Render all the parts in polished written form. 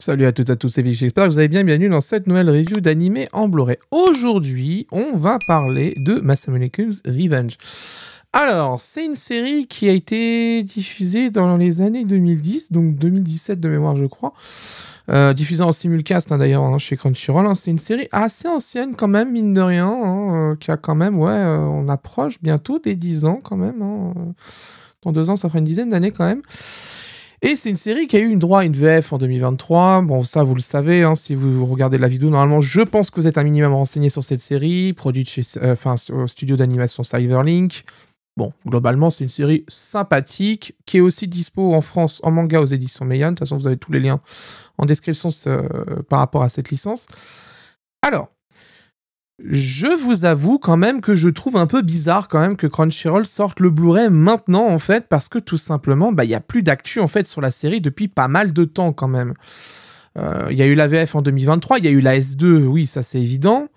Salut à toutes et à tous, c'est Vichy, j'espère que vous allez bien, bienvenue dans cette nouvelle review d'animé en Blu-ray. Aujourd'hui, on va parler de Masamune Kun's Revenge. Alors, c'est une série qui a été diffusée dans les années 2010, donc 2017 de mémoire je crois, diffusée en simulcast d'ailleurs chez Crunchyroll. C'est une série assez ancienne quand même, mine de rien, qui a quand même, on approche bientôt des 10 ans quand même. Dans 2 ans, ça fera une dizaine d'années quand même. Et c'est une série qui a eu une droit à une VF en 2023. Bon, ça, vous le savez, si vous regardez la vidéo, normalement, je pense que vous êtes un minimum renseigné sur cette série, produite chez, au studio d'animation Cyberlink. Bon, globalement, c'est une série sympathique, qui est aussi dispo en France, en manga aux éditions Meian. De toute façon, vous avez tous les liens en description par rapport à cette licence. Alors, je vous avoue quand même que je trouve un peu bizarre quand même que Crunchyroll sorte le Blu-ray maintenant en fait, parce que tout simplement, il n'y a plus d'actu en fait sur la série depuis pas mal de temps quand même. Il y a eu la VF en 2023, il y a eu la S2, oui ça c'est évident,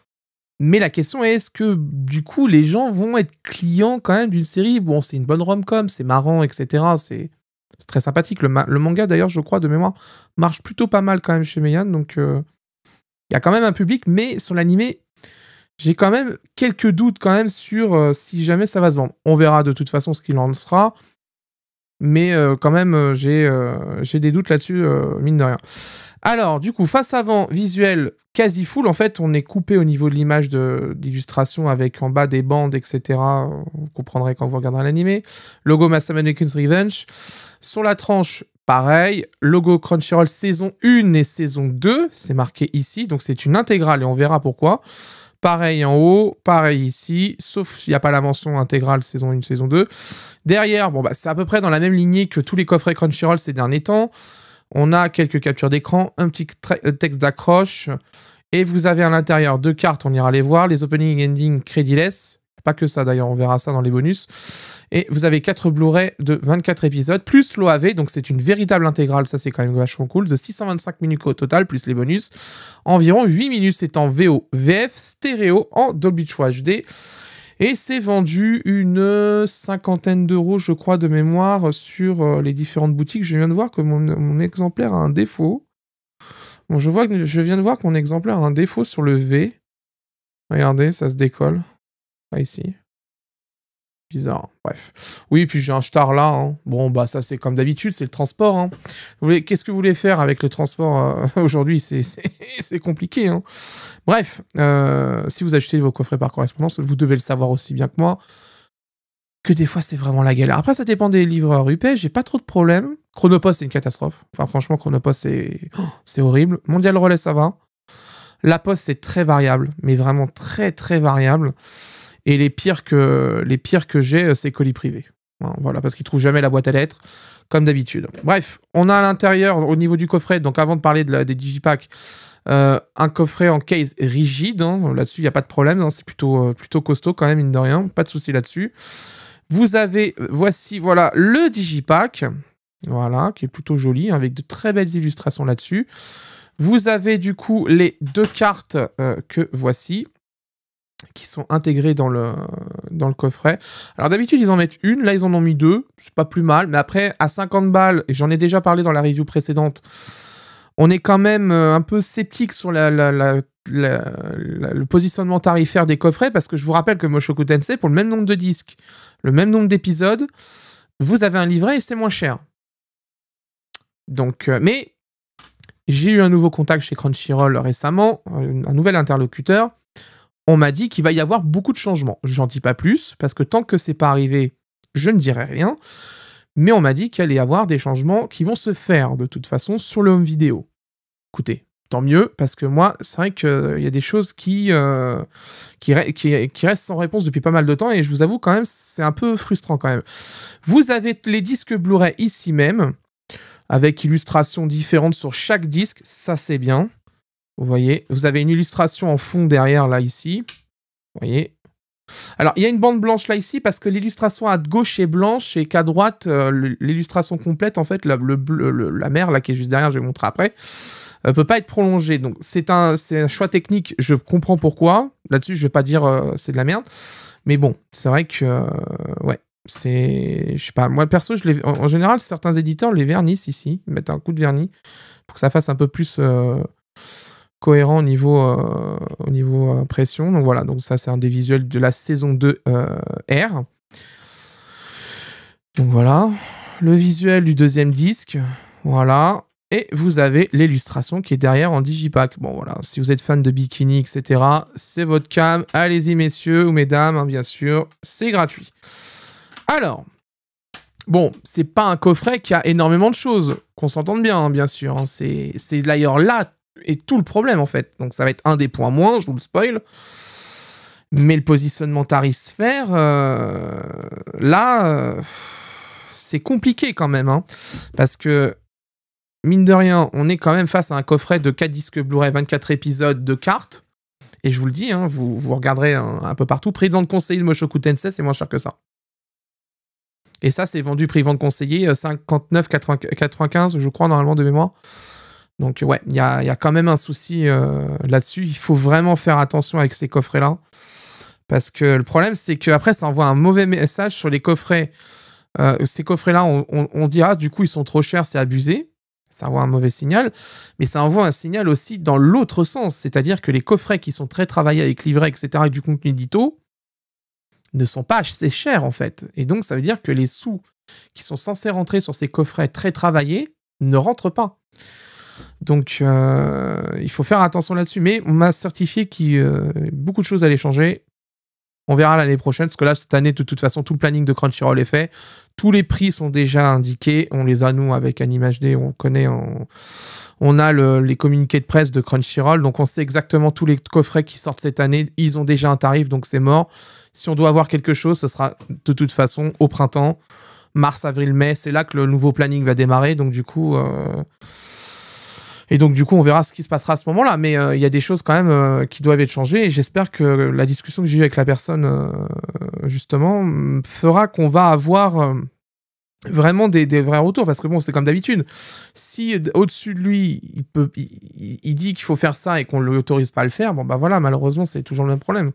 mais la question est que du coup les gens vont être clients quand même d'une série, bon c'est une bonne rom-com, c'est marrant, etc. C'est très sympathique, le manga d'ailleurs je crois de mémoire marche plutôt pas mal quand même chez Meian, donc il y a quand même un public, mais sur l'animé, j'ai quand même quelques doutes quand même sur si jamais ça va se vendre. On verra de toute façon ce qu'il en sera. Mais quand même, j'ai des doutes là-dessus, mine de rien. Alors, du coup, face avant, visuel quasi full. En fait, on est coupé au niveau de l'image d'illustration avec en bas des bandes, etc. Vous comprendrez quand vous regarderez l'animé. Logo Masamune Kun's Revenge. Sur la tranche, pareil. Logo Crunchyroll saison 1 et saison 2. C'est marqué ici. Donc, c'est une intégrale et on verra pourquoi. Pareil en haut, pareil ici, sauf s'il n'y a pas la mention intégrale saison 1, saison 2. Derrière, c'est à peu près dans la même lignée que tous les coffrets Crunchyroll ces derniers temps. On a quelques captures d'écran, un petit texte d'accroche, et vous avez à l'intérieur 2 cartes, on ira les voir, les opening et ending crédiless. Pas que ça d'ailleurs, on verra ça dans les bonus. Et vous avez 4 Blu-ray de 24 épisodes, plus l'OAV, donc c'est une véritable intégrale, ça c'est quand même vachement cool, de 625 minutes au total, plus les bonus. Environ 8 minutes, c'est en VO, VF, stéréo, en Dolby 3 HD. Et c'est vendu une 50aine d'euros, je crois, de mémoire, sur les différentes boutiques. Je viens de voir que mon exemplaire a un défaut. Bon, je viens de voir que mon exemplaire a un défaut sur le V. Regardez, ça se décolle. Pas ici. Bizarre, bref. Oui, puis j'ai un star là. Bon, ça c'est comme d'habitude, c'est le transport. Qu'est-ce que vous voulez faire avec le transport aujourd'hui? C'est compliqué. Bref, si vous achetez vos coffrets par correspondance, vous devez le savoir aussi bien que moi, que des fois c'est vraiment la galère. Après, ça dépend des livreurs UP, j'ai pas trop de problèmes. Chronopost, c'est une catastrophe. Enfin, franchement, Chronopost, c'est horrible. Mondial Relais, ça va. La Poste, c'est très variable, mais vraiment très très variable. Et les pires que j'ai, c'est colis privés. Voilà, parce qu'ils trouvent jamais la boîte à lettres, comme d'habitude. Bref, on a à l'intérieur, au niveau du coffret, donc avant de parler des digipacks, un coffret en case rigide. Là-dessus, il n'y a pas de problème. C'est plutôt costaud quand même, mine de rien. Pas de souci là-dessus. Vous avez, voici, voilà, le digipack. Voilà, qui est plutôt joli, avec de très belles illustrations là-dessus. Vous avez du coup les 2 cartes que voici, qui sont intégrés dans le coffret. Alors d'habitude, ils en mettent une, là ils en ont mis 2, c'est pas plus mal, mais après, à 50 balles, et j'en ai déjà parlé dans la review précédente, on est quand même un peu sceptique sur le positionnement tarifaire des coffrets, parce que je vous rappelle que Mushoku Tensei, pour le même nombre de disques, le même nombre d'épisodes, vous avez un livret et c'est moins cher. Donc, mais j'ai eu un nouveau contact chez Crunchyroll récemment, un nouvel interlocuteur. On m'a dit qu'il va y avoir beaucoup de changements. J'en dis pas plus, parce que tant que c'est pas arrivé, je ne dirai rien. Mais on m'a dit qu'il allait y avoir des changements qui vont se faire, de toute façon, sur le home vidéo. Écoutez, tant mieux, parce que moi, c'est vrai qu'il y a des choses qui restent sans réponse depuis pas mal de temps, et je vous avoue, quand même, c'est un peu frustrant, quand même. Vous avez les disques Blu-ray ici même, avec illustrations différentes sur chaque disque, ça c'est bien. Vous voyez, vous avez une illustration en fond derrière, là, ici. Vous voyez. Alors, il y a une bande blanche, là, ici, parce que l'illustration à gauche est blanche et qu'à droite, l'illustration complète, en fait, la mer, là, qui est juste derrière, je vais vous montrer après, peut pas être prolongée. Donc, c'est un choix technique, je comprends pourquoi. Là-dessus, je vais pas dire c'est de la merde. Mais bon, c'est vrai que, ouais. Je sais pas, moi perso, en général, certains éditeurs les vernissent ici, ils mettent un coup de vernis pour que ça fasse un peu plus cohérent au niveau impression. Donc voilà, donc ça c'est un des visuels de la saison 2 R. Donc voilà, le visuel du deuxième disque, voilà. Et vous avez l'illustration qui est derrière en digipack. Bon voilà, si vous êtes fan de bikini, etc., c'est votre cam. Allez-y messieurs ou mesdames, hein, bien sûr, c'est gratuit. Alors, bon, c'est pas un coffret qui a énormément de choses, qu'on s'entende bien, hein, bien sûr. Hein, c'est d'ailleurs là est tout le problème en fait. Donc ça va être un des points moins, je vous le spoil. Mais le positionnement tarisphère, là, c'est compliqué quand même, hein, parce que mine de rien, on est quand même face à un coffret de 4 disques Blu-ray, 24 épisodes de cartes. Et je vous le dis, hein, vous regarderez un peu partout. Prix de vente conseillé de Mushoku Tensei, c'est moins cher que ça. Et ça, c'est vendu prix de vente conseillé 59,95, je crois, normalement, de mémoire. Donc ouais, il y a quand même un souci là-dessus. Il faut vraiment faire attention avec ces coffrets-là. Parce que le problème, c'est qu'après, ça envoie un mauvais message sur les coffrets. Ces coffrets-là, on dit, ah, du coup, ils sont trop chers, c'est abusé. Ça envoie un mauvais signal, mais ça envoie un signal aussi dans l'autre sens, c'est-à-dire que les coffrets qui sont très travaillés avec livret, etc., et du contenu édito, ne sont pas assez chers, en fait. Et donc, ça veut dire que les sous qui sont censés rentrer sur ces coffrets très travaillés ne rentrent pas. Donc, il faut faire attention là-dessus. Mais on m'a certifié que beaucoup de choses allaient changer. On verra l'année prochaine, parce que là, cette année, de toute façon, tout le planning de Crunchyroll est fait. Tous les prix sont déjà indiqués. On les a, nous, avec AnimeHD. On connaît, on a les communiqués de presse de Crunchyroll. Donc, on sait exactement tous les coffrets qui sortent cette année. Ils ont déjà un tarif, donc c'est mort. Si on doit avoir quelque chose, ce sera de toute façon au printemps. Mars, avril, mai. C'est là que le nouveau planning va démarrer. Donc, du coup... Et donc, du coup, on verra ce qui se passera à ce moment-là. Mais il y a des choses quand même qui doivent être changées. Et j'espère que la discussion que j'ai eue avec la personne, justement, fera qu'on va avoir vraiment des vrais retours. Parce que bon, c'est comme d'habitude. Si au-dessus de lui, il dit qu'il faut faire ça et qu'on ne l'autorise pas à le faire, bon, bah voilà, malheureusement, c'est toujours le même problème.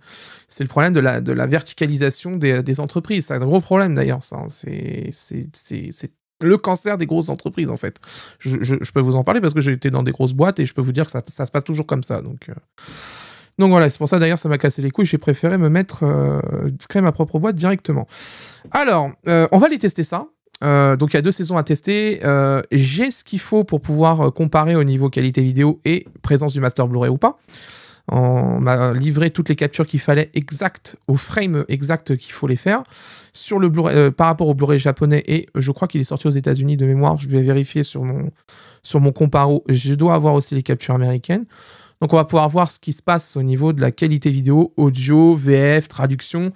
C'est le problème de la verticalisation des entreprises. C'est un gros problème, d'ailleurs, ça. C'est le cancer des grosses entreprises, en fait. Je peux vous en parler parce que j'ai été dans des grosses boîtes et je peux vous dire que ça se passe toujours comme ça. Donc voilà, c'est pour ça d'ailleurs ça m'a cassé les couilles. J'ai préféré me mettre créer ma propre boîte directement. Alors, on va aller tester ça. Donc il y a 2 saisons à tester. J'ai ce qu'il faut pour pouvoir comparer au niveau qualité vidéo et présence du master Blu-ray ou pas. On m'a livré toutes les captures qu'il fallait exactes, au frame exact qu'il faut les faire. Sur le Blu-ray, par rapport au Blu-ray japonais, et je crois qu'il est sorti aux États-Unis de mémoire, je vais vérifier sur mon comparo, je dois avoir aussi les captures américaines. Donc on va pouvoir voir ce qui se passe au niveau de la qualité vidéo, audio, VF, traduction.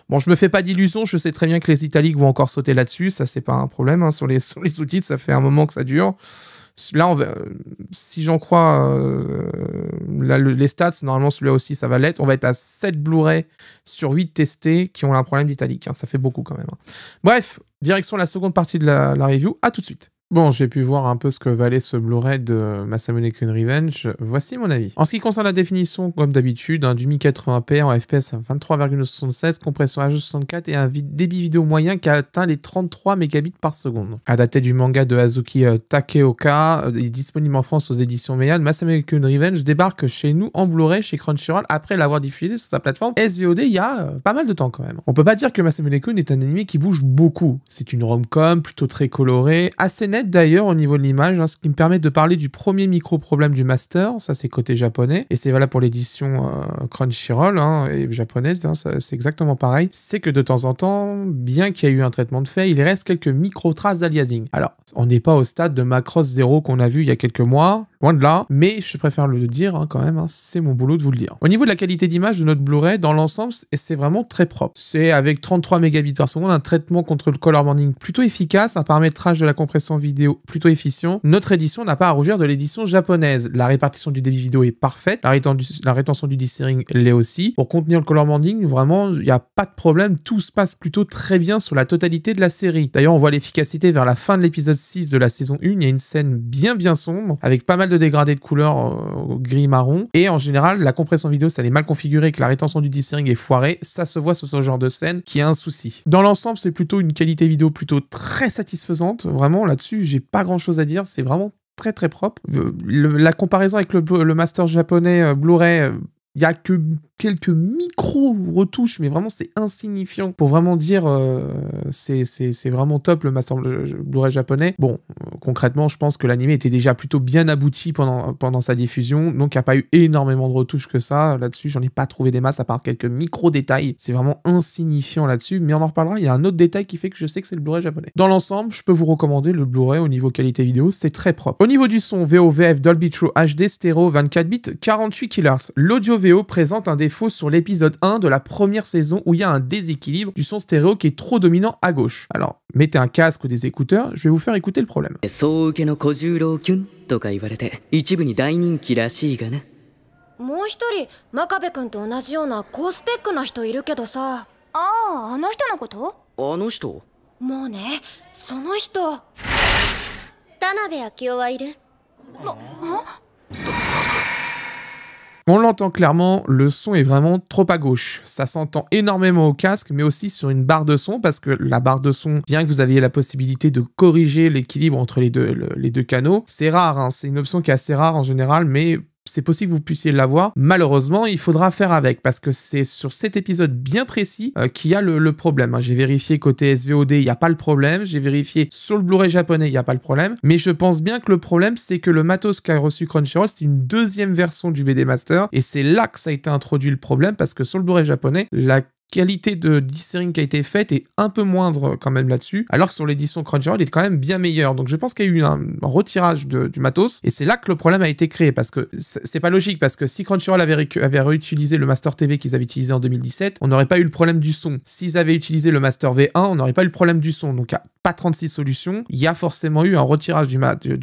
Bon, je me fais pas d'illusions, je sais très bien que les italiques vont encore sauter là-dessus, ça c'est pas un problème, hein. Sur les sous-titres, ça fait un moment que ça dure. Là, si j'en crois les stats, normalement celui-là aussi ça va l'être. On va être à 7 Blu-ray sur 8 testés qui ont un problème d'italique, hein. Ça fait beaucoup quand même, hein. Bref, direction la seconde partie de la review, à tout de suite. Bon, j'ai pu voir un peu ce que valait ce Blu-ray de Masamune-kun Revenge. Voici mon avis. En ce qui concerne la définition, comme d'habitude, du 1080p en FPS à 23,76, compression H264 et un débit vidéo moyen qui a atteint les 33 mégabits par seconde. Adapté du manga de Hazuki Takeoka, est disponible en France aux éditions Meian, Masamune-kun Revenge débarque chez nous en Blu-ray chez Crunchyroll après l'avoir diffusé sur sa plateforme SVOD il y a pas mal de temps quand même. On peut pas dire que Masamune-kun est un anime qui bouge beaucoup. C'est une rom-com plutôt très colorée, assez nette d'ailleurs au niveau de l'image, hein, ce qui me permet de parler du premier micro-problème du master, ça c'est côté japonais, et c'est valable pour l'édition Crunchyroll, hein, et japonaise, hein, c'est exactement pareil, c'est que de temps en temps, bien qu'il y ait eu un traitement de fait, il reste quelques micro-traces d'aliasing. Alors, on n'est pas au stade de Macross 0 qu'on a vu il y a quelques mois, loin de là, mais je préfère le dire hein, quand même, hein, c'est mon boulot de vous le dire. Au niveau de la qualité d'image de notre Blu-ray, dans l'ensemble, c'est vraiment très propre. C'est avec 33 mégabits par seconde, un traitement contre le color banding plutôt efficace, un paramétrage de la compression vidéo plutôt efficient. Notre édition n'a pas à rougir de l'édition japonaise. La répartition du débit vidéo est parfaite, la rétention du dithering l'est aussi. Pour contenir le color banding, vraiment, il n'y a pas de problème, tout se passe plutôt très bien sur la totalité de la série. D'ailleurs, on voit l'efficacité vers la fin de l'épisode 6 de la saison 1, il y a une scène bien sombre, avec pas mal mal de dégradés de couleur gris-marron. Et en général, la compression vidéo, ça elle est mal configurée, que la rétention du dithering est foirée. Ça se voit sur ce genre de scène qui a un souci. Dans l'ensemble, c'est plutôt une qualité vidéo plutôt très satisfaisante. Vraiment, là-dessus, j'ai pas grand-chose à dire. C'est vraiment très très propre. La comparaison avec le master japonais Blu-ray, il y a que quelques micro-retouches, mais vraiment c'est insignifiant pour vraiment dire c'est vraiment top le master Blu-ray japonais. Bon, concrètement, je pense que l'anime était déjà plutôt bien abouti pendant sa diffusion, donc il n'y a pas eu énormément de retouches que ça. Là-dessus, j'en ai pas trouvé des masses à part quelques micro-détails. C'est vraiment insignifiant là-dessus, mais on en reparlera. Il y a un autre détail qui fait que je sais que c'est le Blu-ray japonais. Dans l'ensemble, je peux vous recommander le Blu-ray au niveau qualité vidéo, c'est très propre. Au niveau du son, VO, VF, Dolby True HD, stéréo, 24 bits, 48 kHz. L'audio VO présente un défaut sur l'épisode 1 de la première saison où il y a un déséquilibre du son stéréo qui est trop dominant à gauche. Alors, mettez un casque ou des écouteurs, je vais vous faire écouter le problème. On l'entend clairement, le son est vraiment trop à gauche. Ça s'entend énormément au casque, mais aussi sur une barre de son, parce que la barre de son, bien que vous aviez la possibilité de corriger l'équilibre entre les deux canaux, c'est rare, hein, c'est une option qui est assez rare en général, mais c'est possible que vous puissiez l'avoir. Malheureusement, il faudra faire avec, parce que c'est sur cet épisode bien précis qu'il y a le problème. J'ai vérifié côté SVOD, il n'y a pas le problème. J'ai vérifié sur le Blu-ray japonais, il n'y a pas le problème. Mais je pense bien que le problème, c'est que le matos qu'a reçu Crunchyroll, c'est une deuxième version du BD Master. Et c'est là que ça a été introduit le problème, parce que sur le Blu-ray japonais, la qualité de dithering qui a été faite est un peu moindre quand même là-dessus, alors que sur l'édition Crunchyroll, il est quand même bien meilleur. Donc je pense qu'il y a eu un retirage du matos, et c'est là que le problème a été créé, parce que c'est pas logique, parce que si Crunchyroll avait réutilisé le Master TV qu'ils avaient utilisé en 2017, on n'aurait pas eu le problème du son. S'ils avaient utilisé le Master V1, on n'aurait pas eu le problème du son. Donc il n'y a pas 36 solutions, il y a forcément eu un retirage du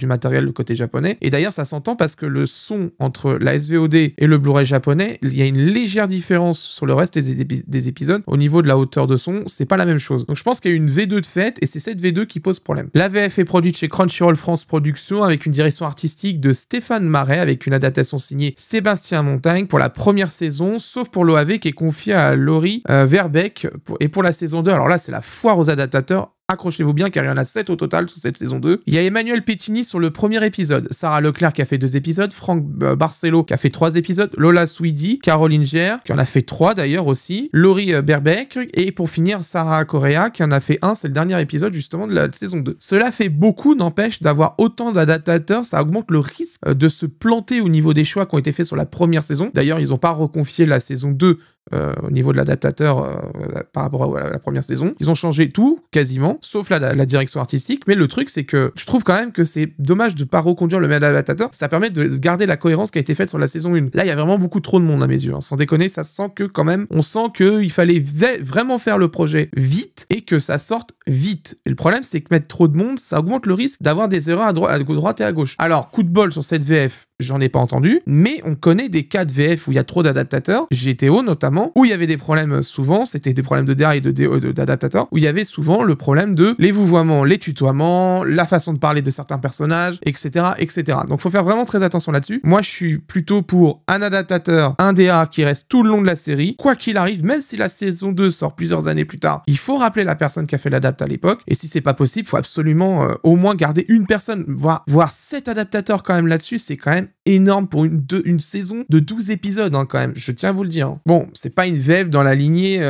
matériel du côté japonais, et d'ailleurs ça s'entend parce que le son entre la SVOD et le Blu-ray japonais, il y a une légère différence sur le reste des épisodes. Au niveau de la hauteur de son, c'est pas la même chose. Donc je pense qu'il y a eu une V2 de fait, et c'est cette V2 qui pose problème. La VF est produite chez Crunchyroll France Productions, avec une direction artistique de Stéphane Marais, avec une adaptation signée Sébastien Montagne pour la première saison, sauf pour l'OAV qui est confié à Laurie Verbeek, et pour la saison 2, alors là c'est la foire aux adaptateurs. Accrochez-vous bien car il y en a 7 au total sur cette saison 2. Il y a Emmanuel Pettini sur le premier épisode, Sarah Leclerc qui a fait 2 épisodes, Franck Barcelo qui a fait 3 épisodes, Lola Swidi, Caroline Gère qui en a fait 3 d'ailleurs aussi, Laurie Verbeek, et pour finir Sarah Correa qui en a fait 1, c'est le dernier épisode justement de la saison 2. Cela fait beaucoup, n'empêche, d'avoir autant d'adaptateurs, ça augmente le risque de se planter au niveau des choix qui ont été faits sur la première saison. D'ailleurs, ils n'ont pas reconfié la saison 2 au niveau de l'adaptateur par rapport à la première saison. Ils ont changé tout, quasiment, sauf la direction artistique, mais le truc, c'est que je trouve quand même que c'est dommage de ne pas reconduire le même adaptateur, ça permet de garder la cohérence qui a été faite sur la saison 1. Là, il y a vraiment beaucoup trop de monde à mes yeux, hein. Sans déconner, ça sent que quand même, on sent qu'il fallait vraiment faire le projet vite et que ça sorte vite. Et le problème, c'est que mettre trop de monde, ça augmente le risque d'avoir des erreurs à droite et à gauche. Alors, coup de bol sur cette VF, j'en ai pas entendu, mais on connaît des cas de VF où il y a trop d'adaptateurs, GTO notamment, où il y avait des problèmes souvent, c'était des problèmes de DA et d'adaptateurs, où il y avait souvent le problème de les vouvoiements, les tutoiements, la façon de parler de certains personnages, etc., etc. Donc faut faire vraiment très attention là-dessus. Moi, je suis plutôt pour un adaptateur, un DA qui reste tout le long de la série, quoi qu'il arrive, même si la saison 2 sort plusieurs années plus tard, il faut rappeler la personne qui a fait l'adapt à l'époque, et si c'est pas possible, il faut absolument au moins garder une personne, voire 7 adaptateurs quand même là-dessus, c'est quand même énorme pour une saison de 12 épisodes hein, quand même, je tiens à vous le dire. Hein. Bon, c'est pas une VF dans la lignée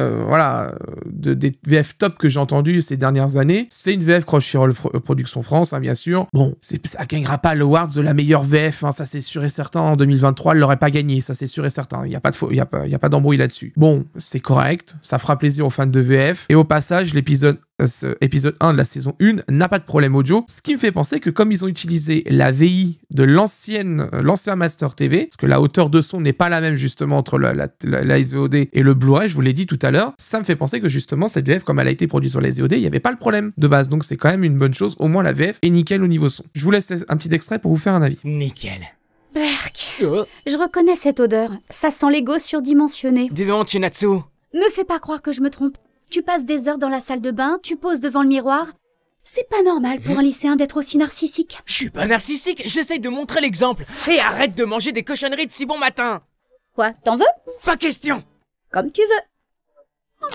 des VF top que j'ai entendu ces dernières années, c'est une VF Crunchyroll Production France, hein, bien sûr. Bon, ça gagnera pas l'Awards de la meilleure VF, hein, ça c'est sûr et certain, en 2023, elle l'aurait pas gagné, ça c'est sûr et certain, il y a pas d'embrouille là-dessus. Bon, c'est correct, ça fera plaisir aux fans de VF, et au passage, l'épisode épisode 1 de la saison 1 n'a pas de problème audio, ce qui me fait penser que comme ils ont utilisé la VI de l'ancien Master TV, parce que la hauteur de son n'est pas la même justement entre la SVOD et le Blu-ray, je vous l'ai dit tout à l'heure, ça me fait penser que justement cette VF, comme elle a été produite sur la SVOD, il n'y avait pas le problème de base, donc c'est quand même une bonne chose, au moins la VF est nickel au niveau son. Je vous laisse un petit extrait pour vous faire un avis. Nickel. Berk, je reconnais cette odeur, ça sent l'ego surdimensionné. Dis donc, Chinatsu. Me fais pas croire que je me trompe. Tu passes des heures dans la salle de bain, tu poses devant le miroir, C'est pas normal pour un lycéen d'être aussi narcissique. Je suis pas narcissique, j'essaye de montrer l'exemple. Et arrête de manger des cochonneries de si bon matin. Quoi, t'en veux? Pas question. Comme tu veux.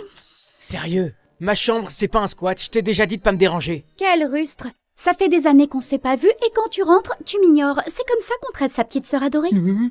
Sérieux, ma chambre, c'est pas un squat, je t'ai déjà dit de pas me déranger. Quel rustre. Ça fait des années qu'on s'est pas vu et quand tu rentres, tu m'ignores. C'est comme ça qu'on traite sa petite sœur adorée.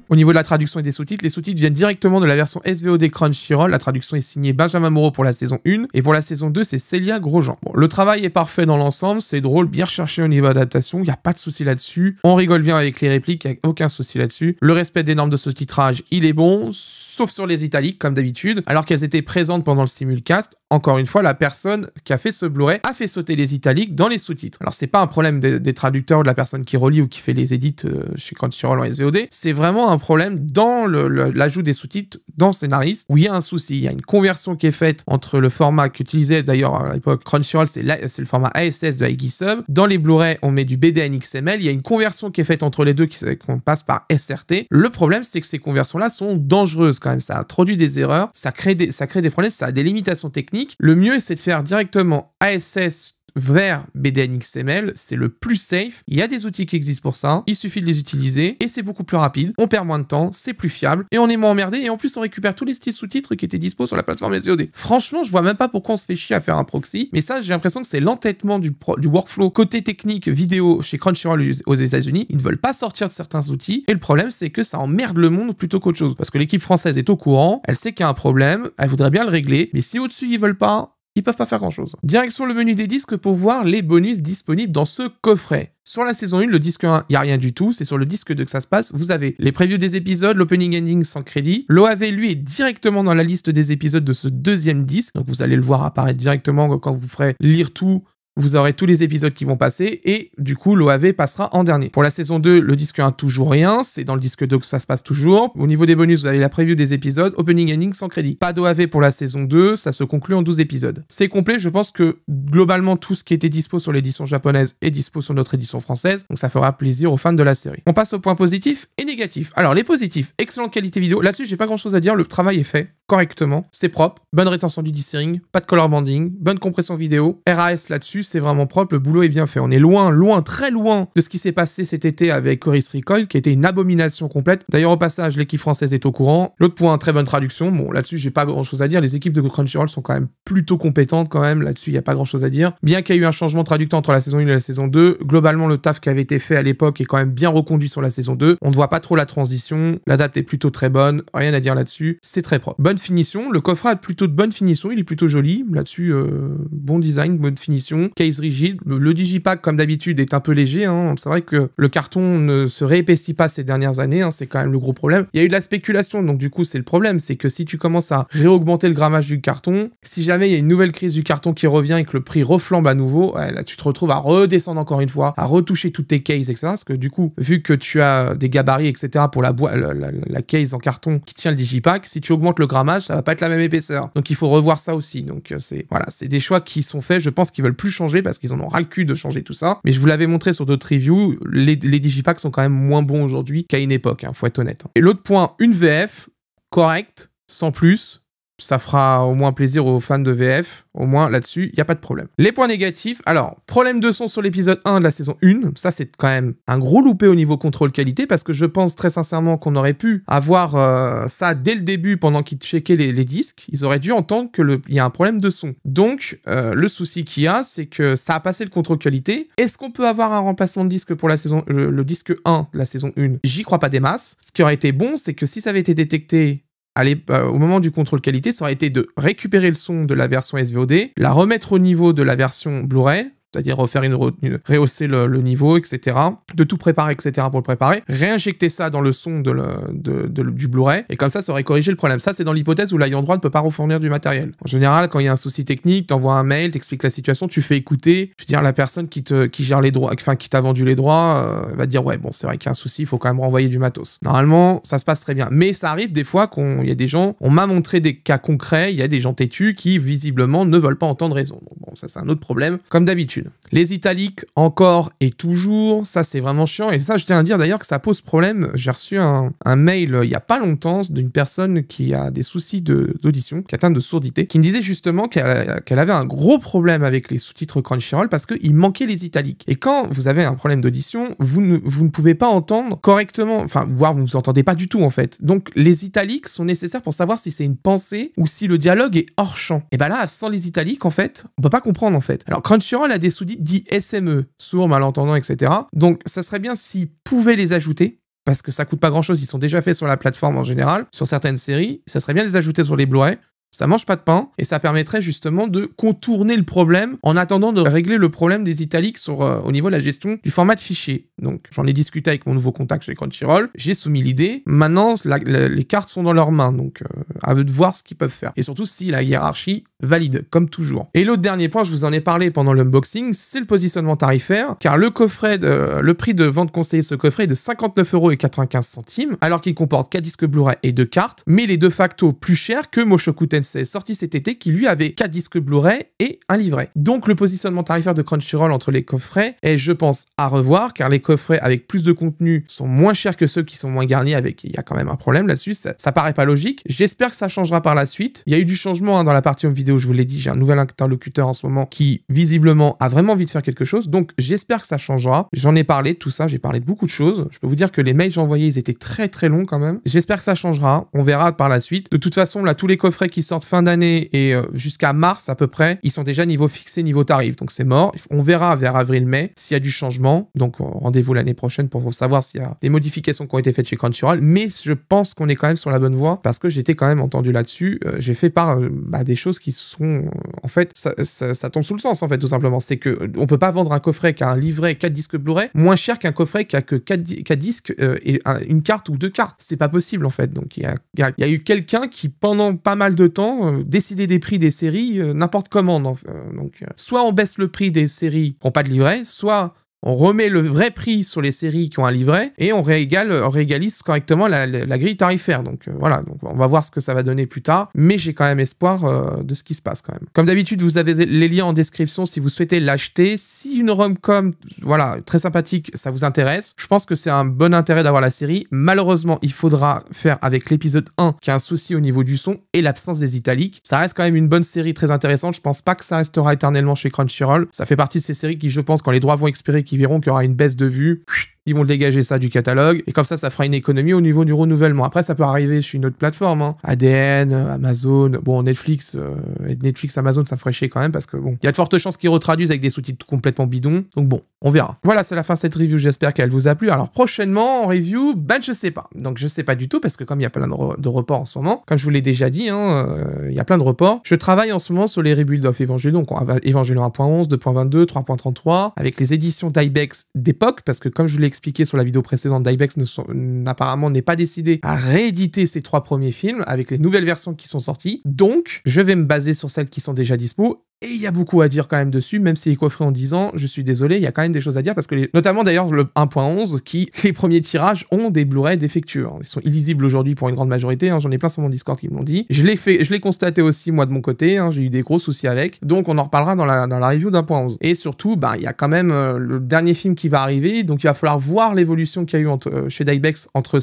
Au niveau de la traduction et des sous-titres, les sous-titres viennent directement de la version SVOD Crunchyroll. La traduction est signée Benjamin Moreau pour la saison 1 et pour la saison 2, c'est Célia Grosjean. Bon, le travail est parfait dans l'ensemble, c'est drôle, bien recherché au niveau adaptation, il n'y a pas de souci là-dessus. On rigole bien avec les répliques, il n'y a aucun souci là-dessus. Le respect des normes de sous-titrage, il est bon, sauf sur les italiques comme d'habitude, alors qu'elles étaient présentes pendant le simulcast. Encore une fois, la personne qui a fait ce Blu-ray a fait sauter les italiques dans les sous-titres. Alors c'est pas un problème des traducteurs ou de la personne qui relit ou qui fait les édits chez Crunchyroll en SVOD, c'est vraiment un problème dans l'ajout des sous-titres dans Scénariste où il y a un souci. Il y a une conversion qui est faite entre le format qu'utilisait d'ailleurs à l'époque Crunchyroll, c'est le format ASS de Aegisub. Dans les Blu-ray, on met du BDN XML. Il y a une conversion qui est faite entre les deux qu'on passe par SRT. Le problème, c'est que ces conversions-là sont dangereuses quand même. Ça introduit des erreurs, ça crée des problèmes, ça a des limitations techniques. Le mieux, c'est de faire directement ASS vers BDN XML, c'est le plus safe. Il y a des outils qui existent pour ça, il suffit de les utiliser et c'est beaucoup plus rapide. On perd moins de temps, c'est plus fiable et on est moins emmerdé et en plus on récupère tous les styles sous-titres qui étaient dispo sur la plateforme SVOD. Franchement, je vois même pas pourquoi on se fait chier à faire un proxy, mais ça, j'ai l'impression que c'est l'entêtement du workflow côté technique vidéo chez Crunchyroll aux États-Unis. Ils ne veulent pas sortir de certains outils et le problème, c'est que ça emmerde le monde plutôt qu'autre chose parce que l'équipe française est au courant, elle sait qu'il y a un problème, elle voudrait bien le régler, mais si au-dessus ils veulent pas, ils peuvent pas faire grand chose. Direction le menu des disques pour voir les bonus disponibles dans ce coffret. Sur la saison 1, le disque 1, il n'y a rien du tout, c'est sur le disque 2 que ça se passe. Vous avez les previews des épisodes, l'opening ending sans crédit. L'OAV, lui, est directement dans la liste des épisodes de ce deuxième disque, donc vous allez le voir apparaître directement quand vous ferez lire tout. Vous aurez tous les épisodes qui vont passer et du coup l'OAV passera en dernier. Pour la saison 2, le disque 1 toujours rien, c'est dans le disque 2 que ça se passe toujours. Au niveau des bonus, vous avez la preview des épisodes, opening ending sans crédit. Pas d'OAV pour la saison 2, ça se conclut en 12 épisodes. C'est complet, je pense que globalement tout ce qui était dispo sur l'édition japonaise est dispo sur notre édition française, donc ça fera plaisir aux fans de la série. On passe aux points positifs et négatifs. Alors les positifs, excellente qualité vidéo, là-dessus j'ai pas grand chose à dire, le travail est fait correctement, c'est propre, bonne rétention du dithering, pas de color banding, bonne compression vidéo, RAS là-dessus, c'est vraiment propre, le boulot est bien fait. On est loin, très loin de ce qui s'est passé cet été avec Chorus Recoil, qui était une abomination complète. D'ailleurs, au passage, l'équipe française est au courant. L'autre point, très bonne traduction. Bon, là-dessus, j'ai pas grand-chose à dire. Les équipes de Crunchyroll sont quand même plutôt compétentes quand même. Là-dessus, il y a pas grand-chose à dire. Bien qu'il y ait eu un changement de traducteur entre la saison 1 et la saison 2, globalement, le taf qui avait été fait à l'époque est quand même bien reconduit sur la saison 2. On ne voit pas trop la transition. L'adapt est plutôt très bonne. Rien à dire là-dessus. C'est très propre. Bonne finition. Le coffret a plutôt de bonne finition. Il est plutôt joli. Là-dessus, bon design, bonne finition. Case rigide. Le digipack, comme d'habitude, est un peu léger. Hein. C'est vrai que le carton ne se réépaissit pas ces dernières années. Hein. C'est quand même le gros problème. Il y a eu de la spéculation, donc du coup, c'est le problème. C'est que si tu commences à réaugmenter le grammage du carton, si jamais il y a une nouvelle crise du carton qui revient et que le prix reflambe à nouveau, ouais, là, tu te retrouves à redescendre encore une fois, à retoucher toutes tes cases, etc. Parce que du coup, vu que tu as des gabarits, etc. pour la case en carton qui tient le digipack, si tu augmentes le grammage, ça va pas être la même épaisseur. Donc il faut revoir ça aussi. Donc c'est des choix qui sont faits. Je pense qu'ils veulent plus changer parce qu'ils en ont ras le cul de changer tout ça. Mais je vous l'avais montré sur d'autres reviews, les digipacks sont quand même moins bons aujourd'hui qu'à une époque, hein, faut être honnête. Et l'autre point, une VF correcte, sans plus. Ça fera au moins plaisir aux fans de VF. Au moins, là-dessus, il n'y a pas de problème. Les points négatifs. Alors, problème de son sur l'épisode 1 de la saison 1. Ça, c'est quand même un gros loupé au niveau contrôle qualité parce que je pense très sincèrement qu'on aurait pu avoir ça dès le début pendant qu'ils checkaient les disques. Ils auraient dû entendre qu'il y a un problème de son. Donc, le souci qu'il y a, c'est que ça a passé le contrôle qualité. Est-ce qu'on peut avoir un remplacement de disque pour la saison, le disque 1 de la saison 1? J'y crois pas des masses. Ce qui aurait été bon, c'est que si ça avait été détecté au moment du contrôle qualité, ça aurait été de récupérer le son de la version SVOD, la remettre au niveau de la version Blu-ray, c'est-à-dire refaire rehausser le niveau, etc. De tout préparer, etc. pour le préparer. Réinjecter ça dans le son du Blu-ray. Et comme ça aurait corrigé le problème. Ça, c'est dans l'hypothèse où l'ayant droit ne peut pas refournir du matériel. En général, quand il y a un souci technique, t'envoies un mail, t'expliques la situation, tu fais écouter. Je veux dire, la personne qui gère les droits, enfin, qui t'a vendu les droits, va te dire, ouais, bon, c'est vrai qu'il y a un souci, il faut quand même renvoyer du matos. Normalement, ça se passe très bien. Mais ça arrive des fois il y a des gens, on m'a montré des cas concrets, il y a des gens têtus qui, visiblement, ne veulent pas entendre raison. Donc, bon, ça, c'est un autre problème, comme d'habitude. d'habitude. Les italiques, encore et toujours, ça c'est vraiment chiant. Et ça, je tiens à dire d'ailleurs que ça pose problème. J'ai reçu un mail il y a pas longtemps d'une personne qui a des soucis d'audition, qui est atteinte de sourdité, qui me disait justement qu'elle avait un gros problème avec les sous-titres Crunchyroll parce qu'il manquait les italiques. Et quand vous avez un problème d'audition, vous ne pouvez pas entendre correctement, enfin, voire vous ne entendez pas du tout en fait. Donc les italiques sont nécessaires pour savoir si c'est une pensée ou si le dialogue est hors champ. Et ben là, sans les italiques, en fait, on peut pas comprendre en fait. Alors Crunchyroll a des sous-titres dits SME, sourds, malentendants, etc. Donc ça serait bien s'ils pouvaient les ajouter, parce que ça coûte pas grand-chose, ils sont déjà faits sur la plateforme en général, sur certaines séries, ça serait bien de les ajouter sur les Blu-ray. Ça mange pas de pain, et ça permettrait justement de contourner le problème en attendant de régler le problème des italiques au niveau de la gestion du format de fichier. Donc j'en ai discuté avec mon nouveau contact chez Crunchyroll, j'ai soumis l'idée, maintenant les cartes sont dans leurs mains, donc à eux de voir ce qu'ils peuvent faire. Et surtout si la hiérarchie valide, comme toujours. Et l'autre dernier point, je vous en ai parlé pendant l'unboxing, c'est le positionnement tarifaire, car le prix de vente conseillé de ce coffret est de 59,95 €, alors qu'il comporte 4 disques Blu-ray et 2 cartes, mais il est de facto plus cher que Mushoku Tensei sorti cet été, qui lui avait 4 disques Blu-ray et un livret. Donc le positionnement tarifaire de Crunchyroll entre les coffrets est, je pense, à revoir, car les coffrets avec plus de contenu sont moins chers que ceux qui sont moins garnis, il y a quand même un problème là-dessus, ça paraît pas logique. J'espère que ça changera par la suite. Il y a eu du changement dans la partie home vidéo, je vous l'ai dit, j'ai un nouvel interlocuteur en ce moment qui visiblement a vraiment envie de faire quelque chose, donc j'espère que ça changera. J'en ai parlé de tout ça, j'ai parlé de beaucoup de choses. Je peux vous dire que les mails que j'ai envoyés, ils étaient très très longs quand même. J'espère que ça changera, on verra par la suite. De toute façon, là, tous les coffrets qui sortent fin d'année et jusqu'à mars à peu près, ils sont déjà niveau fixé, niveau tarif, donc c'est mort. On verra vers avril-mai s'il y a du changement, donc rendez-vous l'année prochaine pour savoir s'il y a des modifications qui ont été faites chez Crunchyroll, mais je pense qu'on est quand même sur la bonne voie, parce que j'étais quand même entendu là-dessus, j'ai fait part des choses qui sont, en fait, ça tombe sous le sens en fait, tout simplement, c'est que on peut pas vendre un coffret qui a un livret 4 disques Blu-ray moins cher qu'un coffret qui a que 4 disques et une carte ou 2 cartes, c'est pas possible en fait. Donc il y a eu quelqu'un qui pendant pas mal de temps décider des prix des séries n'importe comment. Donc, soit on baisse le prix des séries qui n'ont pas de livret, soit on remet le vrai prix sur les séries qui ont un livret et on réégalise correctement la grille tarifaire. Donc voilà, donc on va voir ce que ça va donner plus tard, mais j'ai quand même espoir de ce qui se passe quand même. Comme d'habitude, vous avez les liens en description si vous souhaitez l'acheter. Si une rom-com, voilà, très sympathique, ça vous intéresse, je pense que c'est un bon intérêt d'avoir la série. Malheureusement, il faudra faire avec l'épisode 1 qui a un souci au niveau du son et l'absence des italiques. Ça reste quand même une bonne série très intéressante. Je pense pas que ça restera éternellement chez Crunchyroll. Ça fait partie de ces séries qui, je pense, quand les droits vont expirer, qui verront qu'il y aura une baisse de vues, ils vont dégager ça du catalogue, et comme ça fera une économie au niveau du renouvellement. Après, ça peut arriver sur une autre plateforme, hein. ADN, Amazon, bon, Netflix, Amazon, ça me ferait chier quand même, parce que bon, il y a de fortes chances qu'ils retraduisent avec des sous-titres complètement bidons, donc bon, on verra. Voilà, c'est la fin de cette review, j'espère qu'elle vous a plu. Alors prochainement, en review, je sais pas. Donc je sais pas du tout, parce que comme il y a plein de reports en ce moment, comme je vous l'ai déjà dit, il y a plein de reports, je travaille en ce moment sur les rebuilds of Evangelion, donc Evangelion 1.11, 2.22, 3.33, avec les éditions d'Ibex d'époque, parce que comme je vous l'ai expliqué sur la vidéo précédente, d'Ibex apparemment n'est pas décidé à rééditer ces 3 premiers films avec les nouvelles versions qui sont sorties. Donc, je vais me baser sur celles qui sont déjà dispo. Et il y a beaucoup à dire quand même dessus, même si les coffrets en 10 ans, je suis désolé, il y a quand même des choses à dire, parce que notamment d'ailleurs le 1.11, qui, les premiers tirages ont des Blu-ray défectueux. Ils sont illisibles aujourd'hui pour une grande majorité, j'en ai plein sur mon Discord qui me l'ont dit. Je l'ai constaté aussi moi de mon côté, j'ai eu des gros soucis avec, donc on en reparlera dans la review d'1.11. Et surtout, il y a quand même le dernier film qui va arriver, donc il va falloir voir l'évolution qu'il y a eu chez Daibex entre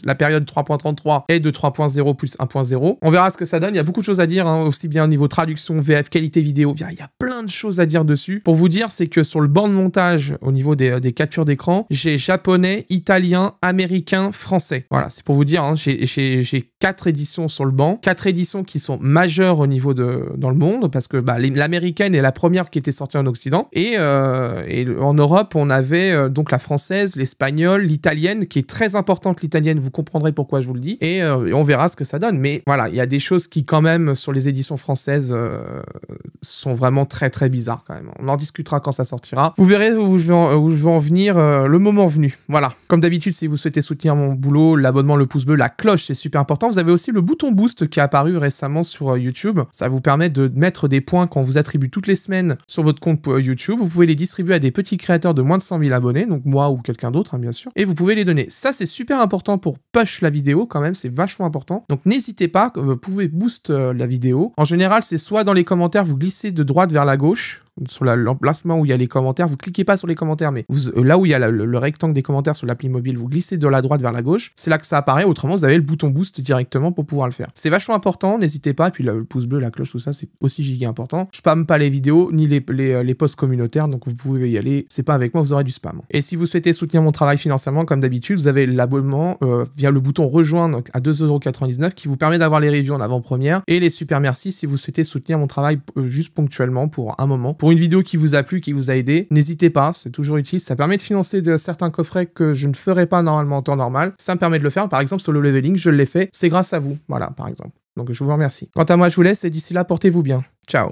la période 3.33 et de 3.0 plus 1.0. On verra ce que ça donne, il y a beaucoup de choses à dire, aussi bien au niveau traduction, VF, qualité vidéo, il y a plein de choses à dire dessus. Pour vous dire, c'est que sur le banc de montage, au niveau des captures d'écran, j'ai japonais, italien, américain, français. Voilà, c'est pour vous dire, j'ai 4 éditions sur le banc, 4 éditions qui sont majeures au niveau dans le monde, parce que l'américaine est la première qui était sortie en Occident, et en Europe, on avait donc la française, l'espagnole, l'italienne, qui est très importante, l'italienne, vous comprendrez pourquoi je vous le dis, et on verra ce que ça donne. Mais voilà, il y a des choses qui quand même, sur les éditions françaises, sont vraiment très très bizarres quand même. On en discutera quand ça sortira. Vous verrez où je vais en venir le moment venu. Voilà. Comme d'habitude, si vous souhaitez soutenir mon boulot, l'abonnement, le pouce bleu, la cloche, c'est super important. Vous avez aussi le bouton boost qui est apparu récemment sur YouTube. Ça vous permet de mettre des points qu'on vous attribue toutes les semaines sur votre compte YouTube. Vous pouvez les distribuer à des petits créateurs de moins de 100 000 abonnés, donc moi ou quelqu'un d'autre, bien sûr. Et vous pouvez les donner. Ça, c'est super important pour push la vidéo quand même. C'est vachement important. Donc n'hésitez pas, vous pouvez boost la vidéo. En général, c'est soit dans les commentaires, vous glissez de droite vers la gauche, sur l'emplacement où il y a les commentaires, vous cliquez pas sur les commentaires, mais là où il y a le rectangle des commentaires sur l'appli mobile, vous glissez de la droite vers la gauche, c'est là que ça apparaît, autrement vous avez le bouton boost directement pour pouvoir le faire. C'est vachement important, n'hésitez pas, et puis le pouce bleu, la cloche, tout ça, c'est aussi giga important. Je spamme pas les vidéos, ni les posts communautaires, donc vous pouvez y aller, c'est pas avec moi, vous aurez du spam. Et si vous souhaitez soutenir mon travail financièrement, comme d'habitude, vous avez l'abonnement via le bouton rejoindre à 2,99€ qui vous permet d'avoir les reviews en avant-première, et les super merci si vous souhaitez soutenir mon travail juste ponctuellement pour un moment. Pour une vidéo qui vous a plu, qui vous a aidé, n'hésitez pas, c'est toujours utile, ça permet de financer certains coffrets que je ne ferais pas normalement en temps normal, ça me permet de le faire, par exemple sur le leveling, je l'ai fait, c'est grâce à vous, voilà par exemple. Donc je vous remercie. Quant à moi, je vous laisse et d'ici là, portez-vous bien. Ciao.